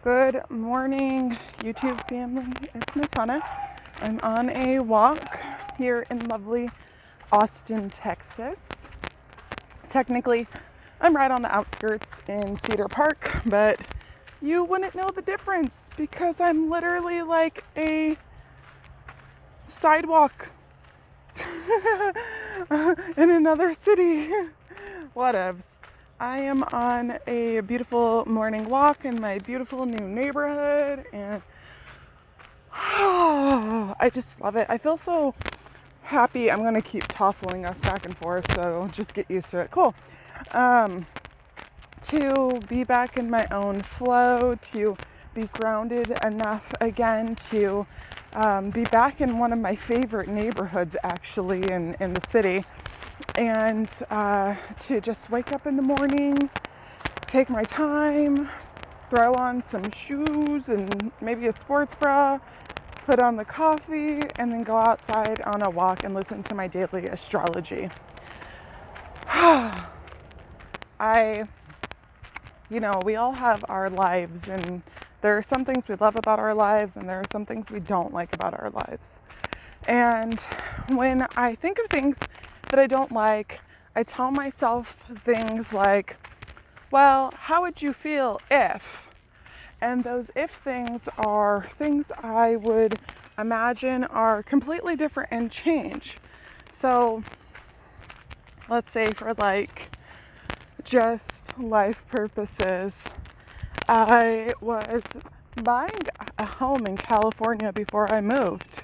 Good morning, YouTube family. It's Natanhna. I'm on a walk here in lovely Austin, Texas. Technically, I'm right on the outskirts in Cedar Park, but you wouldn't know the difference because I'm literally like a sidewalk in another city. Whatevs. I am on a beautiful morning walk in my beautiful new neighborhood, and I just love it. I feel so happy. I'm going to keep tossing us back and forth, so just get used to it. Cool. To be back in my own flow, to be grounded enough again to be back in one of my favorite neighborhoods, actually, in the city. And to just wake up in the morning, take my time, throw on some shoes and maybe a sports bra, put on the coffee, and then go outside on a walk and listen to my daily astrology. We all have our lives, and there are some things we love about our lives, and there are some things we don't like about our lives. And when I think of things that I don't like, I tell myself things like, well, how would you feel if? And those if things are things I would imagine are completely different and change. So let's say for just life purposes, I was buying a home in California before I moved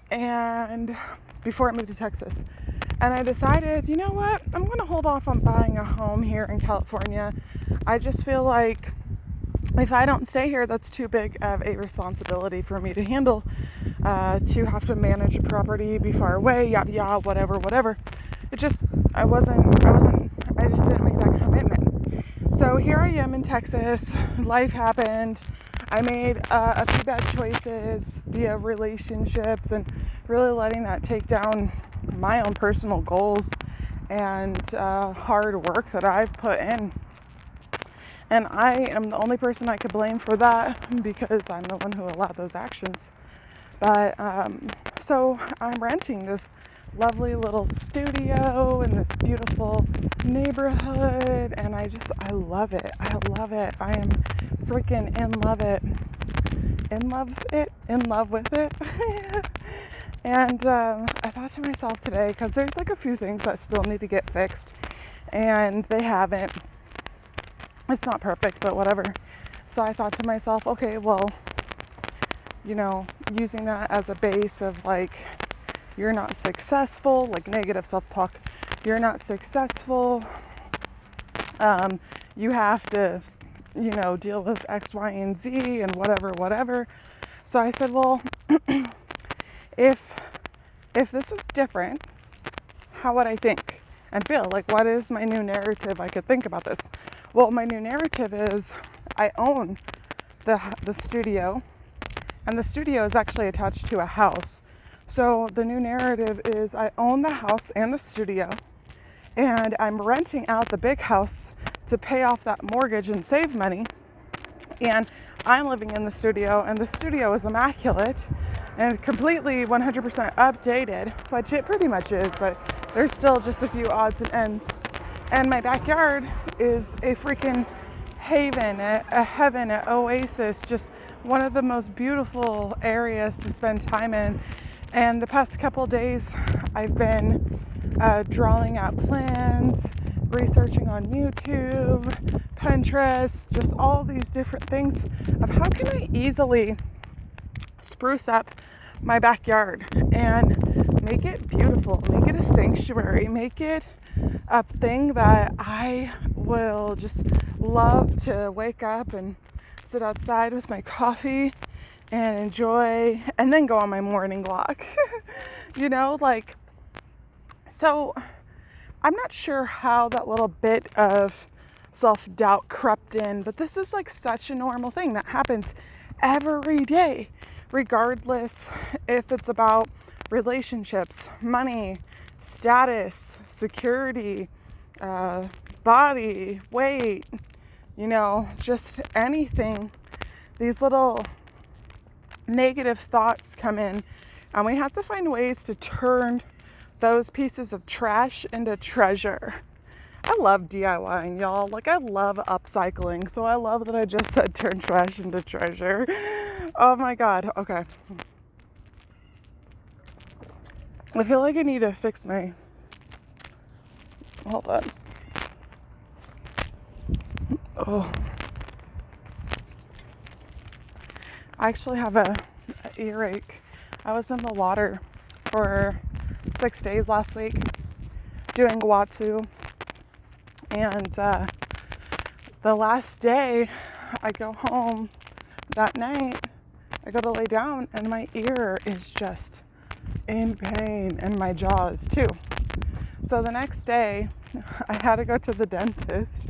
to Texas. And I decided, you know what, I'm going to hold off on buying a home here in California. I just feel like if I don't stay here, that's too big of a responsibility for me to handle, to have to manage a property, be far away, yada yada, whatever. I just didn't make that commitment. So here I am in Texas. Life happened. I made a few bad choices via relationships and really letting that take down my own personal goals and hard work that I've put in. And I am the only person I could blame for that because I'm the one who allowed those actions. But so I'm renting this lovely little studio in this beautiful neighborhood, and I love it. I am freaking in love with it. And I thought to myself today, because there's a few things that still need to get fixed, and they haven't. It's not perfect, but whatever. So I thought to myself, okay, well, using that as a base of you're not successful, negative self-talk, you're not successful, you have to, deal with X, Y, and Z and whatever. So I said, well, if this was different, how would I think and feel? What is my new narrative I could think about this? Well, my new narrative is I own the studio, and the studio is actually attached to a house. So the new narrative is I own the house and the studio, and I'm renting out the big house to pay off that mortgage and save money. And I'm living in the studio, and the studio is immaculate and completely 100% updated, which it pretty much is, but there's still just a few odds and ends. And my backyard is a freaking haven, a heaven, an oasis, just one of the most beautiful areas to spend time in. And the past couple days, I've been drawing out plans, researching on YouTube, Pinterest, just all these different things of how can I easily spruce up my backyard and make it beautiful, make it a sanctuary, make it a thing that I will just love to wake up and sit outside with my coffee and enjoy, and then go on my morning walk. So I'm not sure how that little bit of self-doubt crept in, but this is such a normal thing that happens every day, regardless if it's about relationships, money, status, security, body, weight, just anything these little negative thoughts come in, and we have to find ways to turn those pieces of trash into treasure. I love DIYing, y'all. Like, I love upcycling, so I love that I just said turn trash into treasure. Oh my God. Okay. I feel like I need to fix my... Hold on. Oh. I actually have a earache. I was in the water for 6 days last week doing Xoxo, and the last day I go home that night, I go to lay down and my ear is just in pain, and my jaws too. So the next day I had to go to the dentist,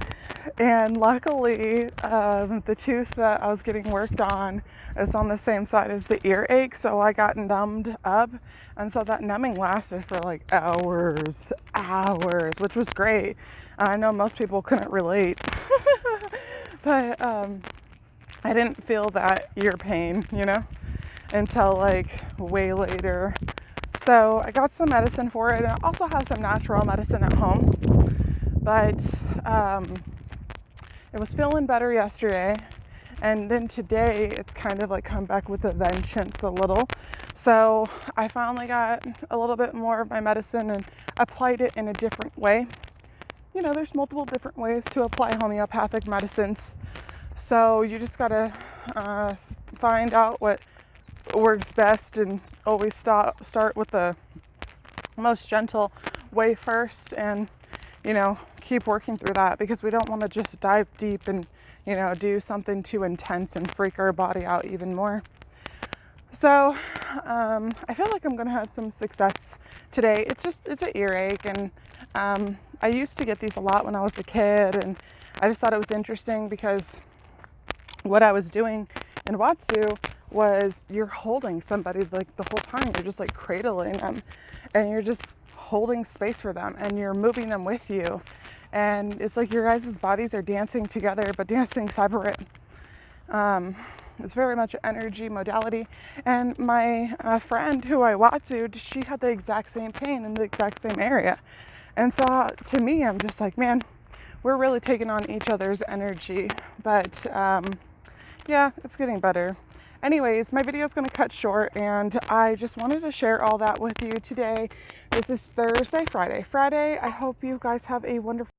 and luckily the tooth that I was getting worked on is on the same side as the earache, so I got numbed up, and so that numbing lasted for like hours, which was great. I know most people couldn't relate, but I didn't feel that ear pain, until like way later. So I got some medicine for it, and I also have some natural medicine at home, but it was feeling better yesterday, and then today it's kind of like come back with a vengeance a little. So I finally got a little bit more of my medicine and applied it in a different way. There's multiple different ways to apply homeopathic medicines, so you just gotta find out what works best, and always start with the most gentle way first, and keep working through that, because we don't want to just dive deep and do something too intense and freak our body out even more. So I feel like I'm gonna have some success today. It's an earache, and I used to get these a lot when I was a kid, and I just thought it was interesting because what I was doing in Xoxo was you're holding somebody like the whole time. You're just like cradling them, and you're just holding space for them, and you're moving them with you, and it's like your guys' bodies are dancing together but dancing separate. It's very much an energy modality, and my friend who I Xoxo'd, she had the exact same pain in the exact same area, and so to me, I'm just like, man, we're really taking on each other's energy. But yeah, it's getting better. Anyways, my video is going to cut short, and I just wanted to share all that with you today. This is Friday. I hope you guys have a wonderful